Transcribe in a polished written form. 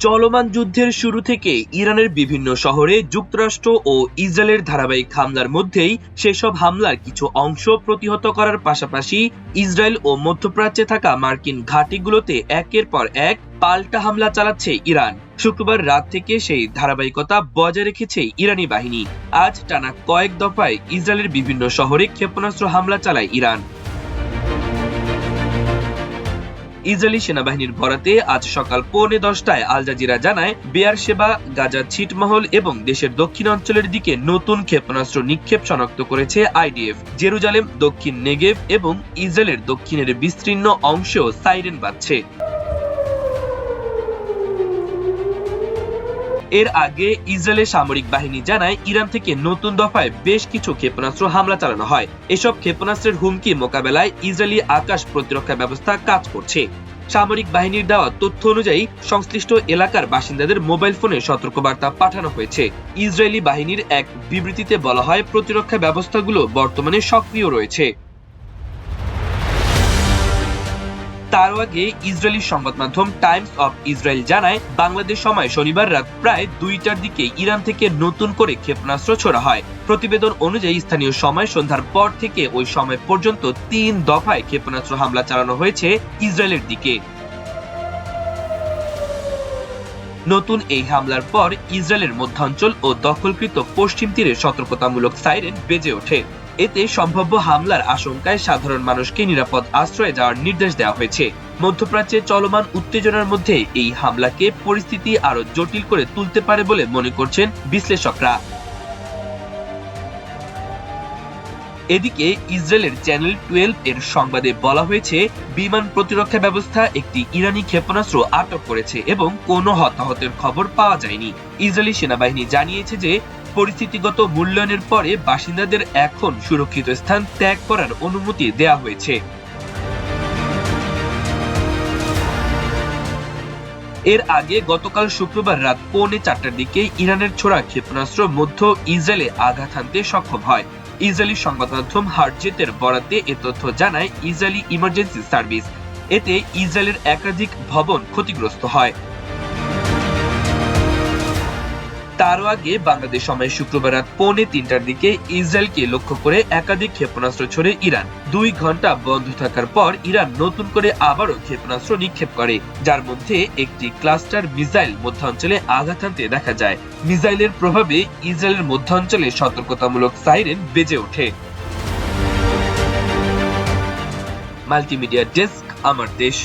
চলমান যুদ্ধের শুরু থেকে ইরানের বিভিন্ন শহরে যুক্তরাষ্ট্র ও ইসরায়েলের ধারাবাহিক হামলার মধ্যেই সেসব হামলার কিছু অংশ প্রতিহত করার পাশাপাশি ইসরায়েল ও মধ্যপ্রাচ্যে থাকা মার্কিন ঘাঁটিগুলোতে একের পর এক পাল্টা হামলা চালাচ্ছে ইরান। শুক্রবার রাত থেকে সেই ধারাবাহিকতা বজায় রেখেছে ইরানি বাহিনী। আজ টানা কয়েক দফায় ইসরায়েলের বিভিন্ন শহরে ক্ষেপণাস্ত্র হামলা চালায় ইরান। ইসরায়েলি সেনাবাহিনীর বরাতে আজ সকাল 10:45টায় আল জাজিরা জানায়, বেয়ারশেবা, গাজার ছিটমহল এবং দেশের দক্ষিণাঞ্চলের দিকে নতুন ক্ষেপণাস্ত্র নিক্ষেপ শনাক্ত করেছে আইডিএফ। জেরুজালেম, দক্ষিণ নেগেভ এবং ইসরায়েলের দক্ষিণের বিস্তীর্ণ অংশেও সাইরেন বাজছে। এর আগে ইসরায়েলের সামরিক বাহিনী জানায়, ইরান থেকে নতুন দফায় বেশ কিছু ক্ষেপণাস্ত্র হামলা চালানো হয়। এসব ক্ষেপণাস্ত্রের হুমকি মোকাবেলায় ইসরায়েলি আকাশ প্রতিরক্ষা ব্যবস্থা কাজ করছে। সামরিক বাহিনীর দেওয়া তথ্য অনুযায়ী সংশ্লিষ্ট এলাকার বাসিন্দাদের মোবাইল ফোনে সতর্কবার্তা পাঠানো হয়েছে। ইসরায়েলি বাহিনীর এক বিবৃতিতে বলা হয়, প্রতিরক্ষা ব্যবস্থাগুলো বর্তমানে সক্রিয় রয়েছে। তার আগে ইসরায়েলি সংবাদ মাধ্যম টাইমস অফ ইসরায়েল জানায়, বাংলাদেশ সময় শনিবার রাত প্রায় 2টার দিকে ইরান থেকে নতুন করে ক্ষেপণাস্ত্র ছোড়া হয়। প্রতিবেদন অনুযায়ী স্থানীয় সময় সন্ধ্যার পর থেকে ওই সময় পর্যন্ত 3 দফায় ক্ষেপণাস্ত্র হামলা চালানো হয়েছে ইসরায়েলের দিকে। নতুন এই হামলার পর ইসরায়েলের মধ্যাঞ্চল ও দখলকৃত পশ্চিম তীরে সতর্কতামূলক সাইরেন বেজে ওঠে। এতে সম্ভাব্য হামলার আশঙ্কায় সাধারণ মানুষকে নিরাপদ আশ্রয়ে যাওয়ার নির্দেশ দেওয়া হয়েছে। মধ্যপ্রাচ্যে চলমান উত্তেজনার মধ্যে এই হামলাকে পরিস্থিতি আরো জটিল করে তুলতে পারে বলে মনে করছেন বিশ্লেষকরা। এদিকে ইসরায়েলের চ্যানেল 12 এর সংবাদে বলা হয়েছে, বিমান প্রতিরক্ষা ব্যবস্থা একটি ইরানি ক্ষেপণাস্ত্র আটক করেছে এবং কোনো হতাহতের খবর পাওয়া যায়নি। ইসরায়েলি সেনাবাহিনী জানিয়েছে যে পরিস্থিতিগত মূল্যায়নের পরে বাসিন্দাদের এখন সুরক্ষিত স্থান ত্যাগ করার অনুমতি দেওয়া হয়েছে। এর আগে গতকাল শুক্রবার রাত 3:45টার দিকে ইরানের ছোড়া ক্ষেপণাস্ত্র মধ্য ইসরায়েলে আঘাত হানতে সক্ষম হয়। ইসরায়েলি সংবাদ মাধ্যম হারজেতের বরাতে এ তথ্য জানায় ইসরায়েলি ইমার্জেন্সি সার্ভিস। এতে ইসরায়েলের একাধিক ভবন ক্ষতিগ্রস্ত হয়। তারও আগে বাংলাদেশ সময় শুক্রবার রাত 2:45টার দিকে ইসরায়েলকে লক্ষ্য করে একাধিক ক্ষেপণাস্ত্র ছোড়ে ইরান। 2 ঘন্টা বন্ধ থাকার পর ইরান নতুন করে আবারও ক্ষেপণাস্ত্র নিক্ষেপ করে, যার মধ্যে একটি ক্লাস্টার মিসাইল মধ্যাঞ্চলে আঘাত হানতে দেখা যায়। মিসাইলের প্রভাবে ইসরায়েলের মধ্যাঞ্চলে সতর্কতামূলক সাইরেন বেজে ওঠে। মাল্টিমিডিয়া ডেস্ক, আমার দেশ।